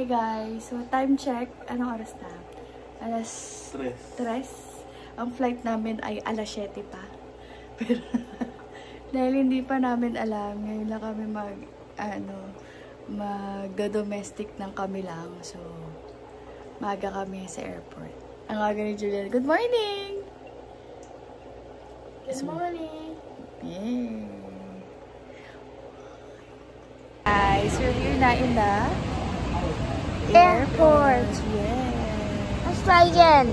guys, so time check, anong oras na? Alas 3. Ang flight namin ay alas 7 pa. Pero dahil hindi pa namin alam, ngayon lang kami mag-domestic ng kami lang. So, maaga kami sa airport. Ang aga ni Julian, good morning! Good morning! Yeah. Guys, we're here na in the airport. Yeah. Let's try again.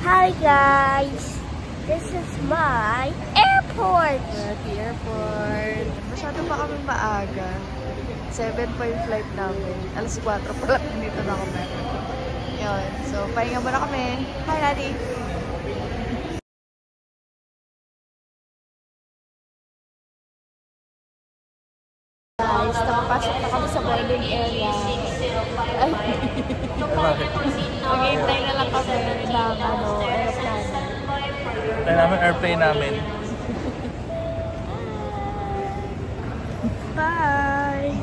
Hi guys, this is my airport. We're at the airport. Masyado pa kami maaga. 7 pa yung flight namin. Alas 4 pa lang dito na kami. Yun. So, pahinga muna kami. Hi, Daddy. Guys, nakapasok na kami sa boarding area. Ay, maghihintay na lang kami ng aeroplane. Tayo namin airplane namin. Bye!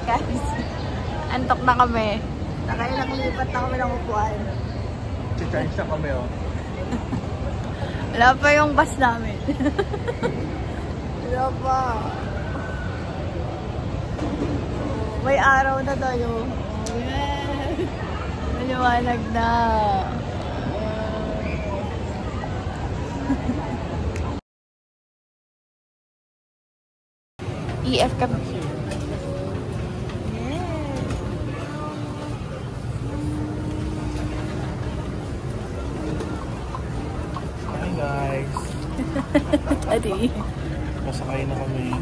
Guys, antok na kami. Nakailang lipat na kami ng upuan. Charge na kami, oh. Wala pa yung bus namin. Wala pa. May araw na tayo. Yeah. Maliwanag na. EF kami. Hi guys. Adi. Masakay na kami.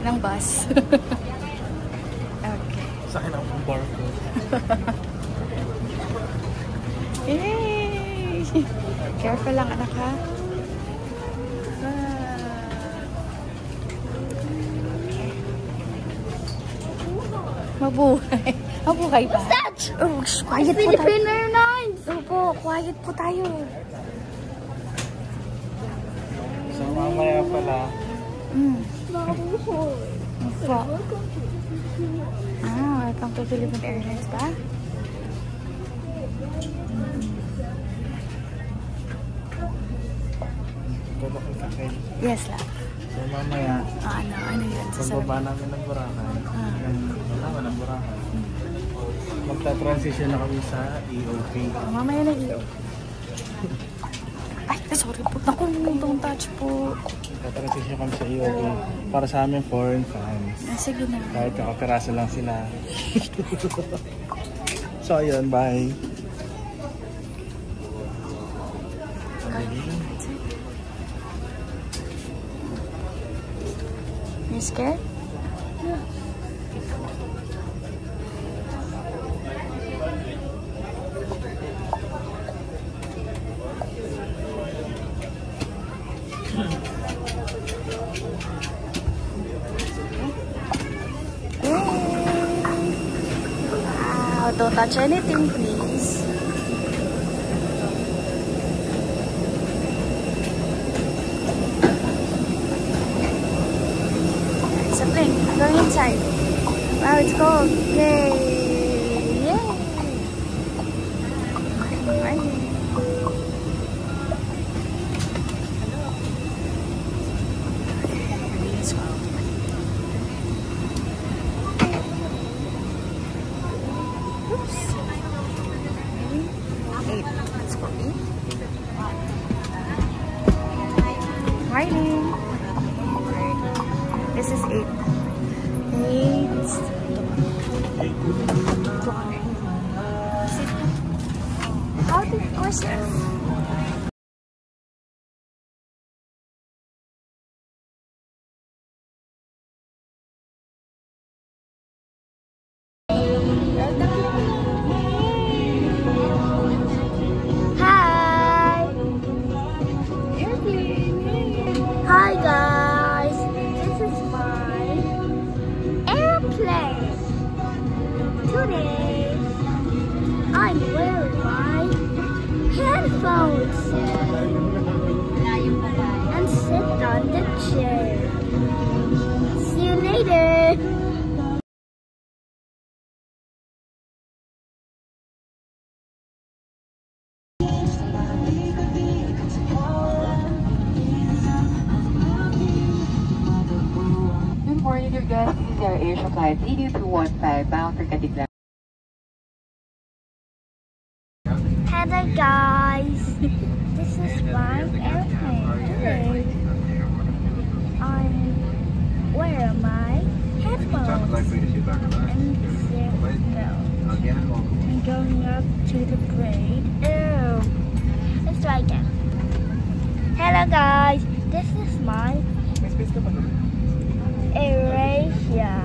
Ng bus. Okay. Sakay na akong barko. Yay! Careful lang, anak, ha? Mabuhay. Mabuhay ba? What's that? Oh, quiet po tayo. Philippine Airlines. Opo, quiet po tayo. So mamaya pala. Opo. Welcome to Philippine Airlines ba? Tulog ko sa akin. Yes, love. So mamaya. Ano yun? Pagbaba namin ng Boracay. Wala ng Boracay. Magta-transition na kami sa EOP. Mamaya na iyo. Ay, sorry po. Naku, don't touch po. Magta-transition kami sa EOP. Para sa amin, foreign fans. Sige na. Kahit kakapiraso lang sila. So, ayun. Bye. You scared? Yeah. Wow, don't touch anything, please. It's a plane. Going inside. Wow, it's cold. Yay! Yay! Morning. Oops. 8. Let's go 8. Morning. This is 8. 8. How do you course? morning, dear guests. This is our Asia flight ED215 bound for Catiglan. Hello guys, this is my airplane. Today, I'm wearing my headphones and seatbelt. I'm going up to the parade. Ew. Let's try again. Hello guys, this is my AirAsia.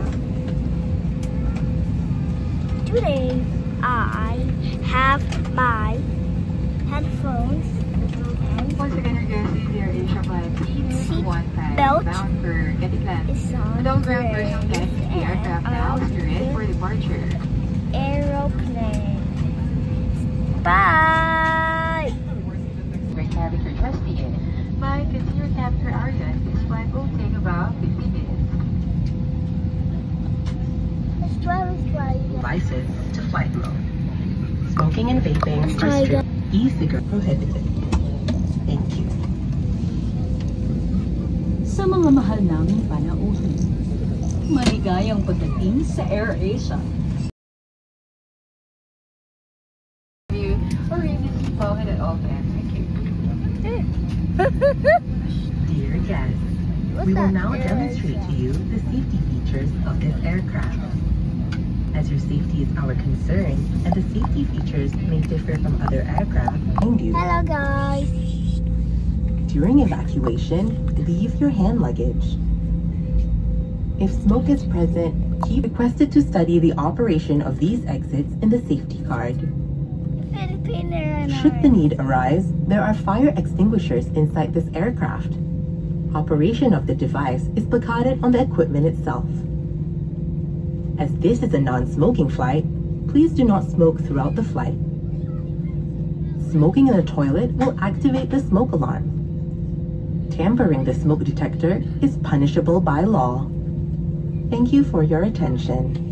Today I have my headphones and Once again, your guests, this is our Asia flight ED215 belt bound for Catiglan. is on All ground personnel guests, the aircraft now is ready for departure. aeroplane. Bye! Great having your trusty in. My continuous capture area. This flight will take about 50 minutes. Let's try. Devices to flight mode. Smoking and vaping Let's try are strict. E-cigarette prohibited. Thank you. Sa mga mahal naming panauhin, maligayang pagdating sa AirAsia. You or read this phone at all times. Thank you. Dear guests, we will now demonstrate to you the safety features of this aircraft. As your safety is our concern, and the safety features may differ from other aircraft, mind you. Hello guys. During evacuation, leave your hand luggage. If smoke is present, keep requested to study the operation of these exits in the safety card. Filipino. Should the need arise, there are fire extinguishers inside this aircraft. Operation of the device is located on the equipment itself. As this is a non-smoking flight, please do not smoke throughout the flight. Smoking in the toilet will activate the smoke alarm. Tampering the smoke detector is punishable by law. Thank you for your attention.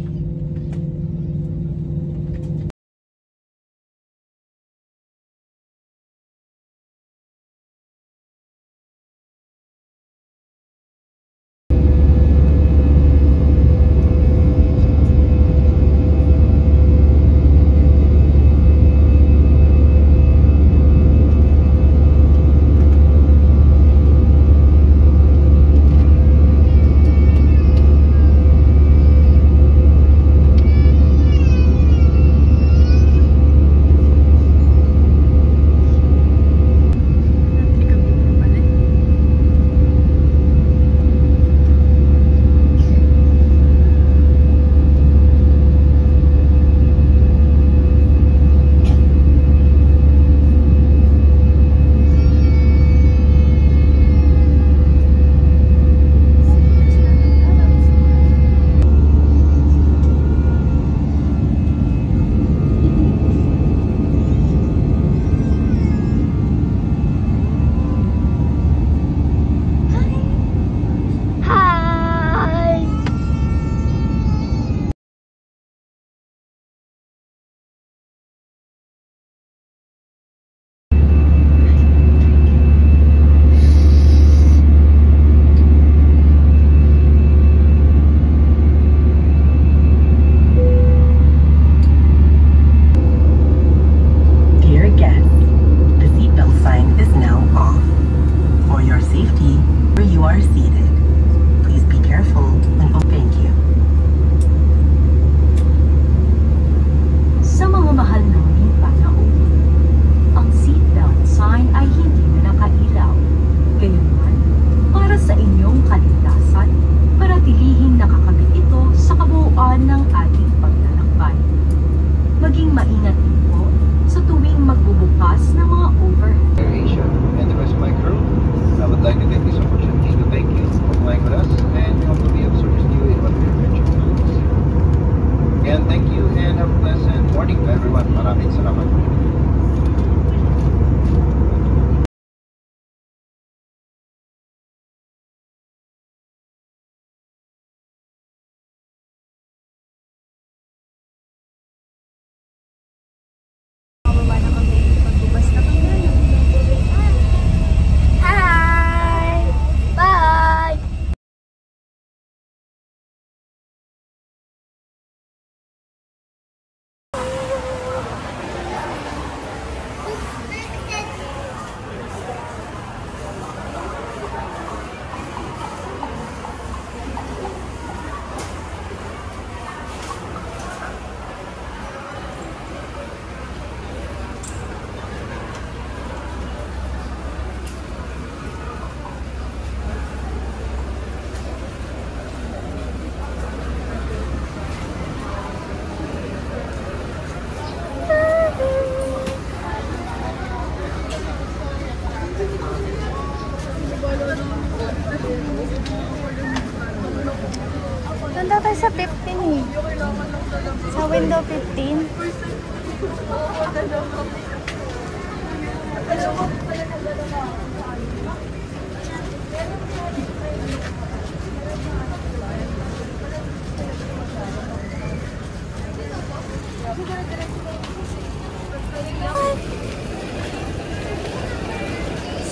daw 15.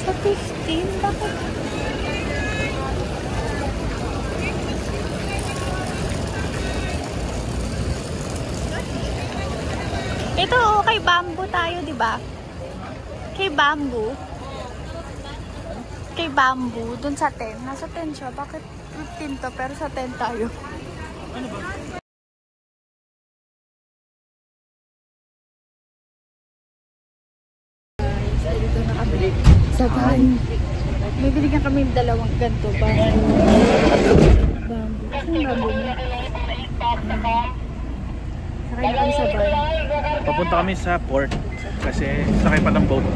Sa 15? Bakit? Ito, kay Bamboo tayo, di ba? Kay Bamboo. Kay Bamboo, dun sa 10. Nasa 10 siya. Bakit 15 to, pero sa 10 tayo? Ano ba? Dito na kami sa van. May binigyan kami dalawang ganito. Bamboo. Bamboo. Saan Bamboo mo? Sakay na kami sa van. Papunta kami sa port kasi sakay pa ng boat.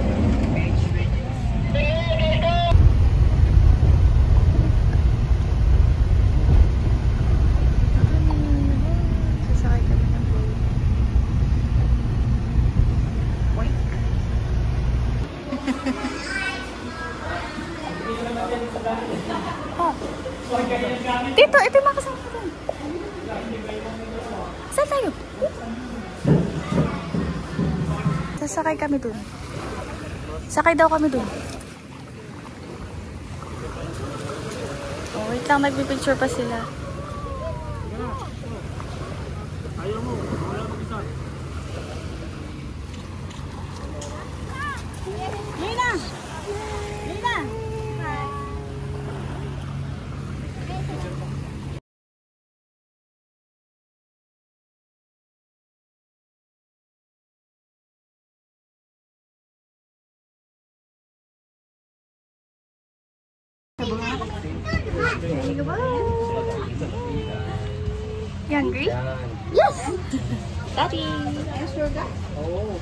Sasakay kami ng boat. Oh. Dito, ito yung mga kasama ko dun. Saan tayo? Sasakay kami dun. Sakay daw kami dun. Oh, wait lang, nagpipicture pa sila. Lina! Lina! You hungry? Yes! Daddy! Yes, your guy. Oh.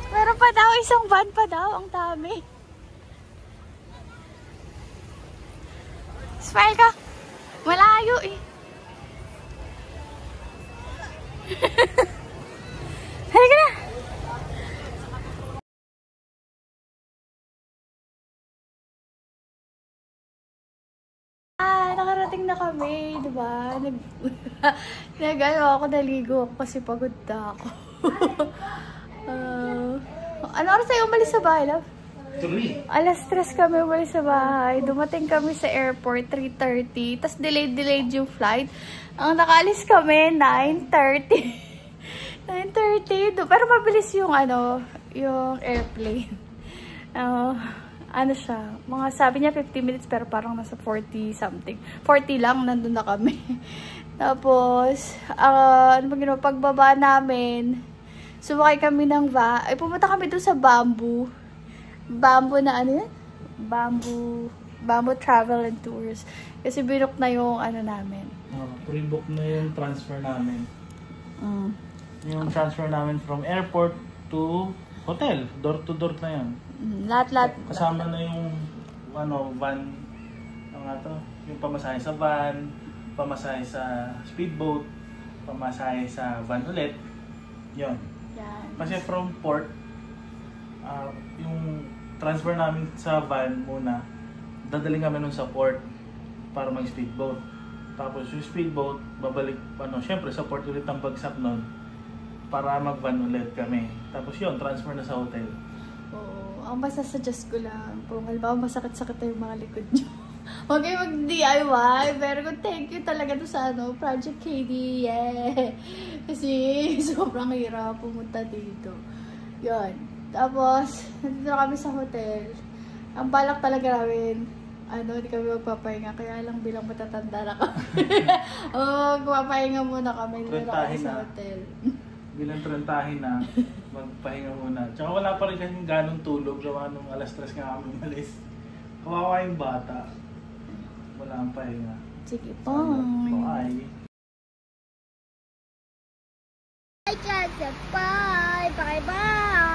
Meron pa daw, isang van pa daw, ang dami. Smile ka. Malayo eh. Halika na. Nakarating na kami, diba? Nag-ano ako, naligo ako kasi pagod na ako. Ano oras tayo umalis sa bahay, love? 3. Alas 3 kami umalis sa bahay. Dumating kami sa airport, 3:30. Tapos delayed yung flight. Ang nakaalis kami, 9:30. 9:30. Pero mabilis yung yung airplane. Ano siya, mga sabi niya 50 minutes pero parang nasa 40 something. 40 lang, nandun na kami. Tapos, ano ba ginawa? Pagbaba namin, sumakay kami ng van. Ay, pumunta kami doon sa Bamboo. Bamboo na ano yan? Bamboo Travel and Tours. Kasi binook na yung ano namin. Pre-book na yung transfer namin. Yung transfer namin from airport to hotel. Door to door na yun. Lahat. Kasama na yung van. Ano nga to? Yung pamasahe sa van, pamasahe sa speedboat, pamasahe sa van ulit. Yun. Yan. Kasi from port, yung transfer namin sa van muna, dadaling kami nun sa port para mag-speedboat. Tapos yung speedboat, babalik, syempre sa port ulit ang bagsak nun para mag-van ulit kami. Tapos yun, transfer na sa hotel. Oo. Ang masasuggest ko lang, kung halimbawa masakit-sakit na yung mga likod nyo, huwag kayo mag-DIY. Pero thank you talaga to sa Project KD. Yeah! Kasi sobrang hirap pumunta dito. Yun. Tapos, nandito na kami sa hotel. Ang balak talaga namin, hindi kami magpapahinga. Kaya lang bilang matatanda na kami. Magpapahinga muna kami. Nandito na kami sa hotel. Bilang 30 na, magpahinga muna. Tsaka wala pa rin kasing ganong tulog. Gawa nung alas 3 nga kami umalis. Kawawa yung bata. Wala ang pahinga. Sige po. Bye. Bye. Bye. Bye.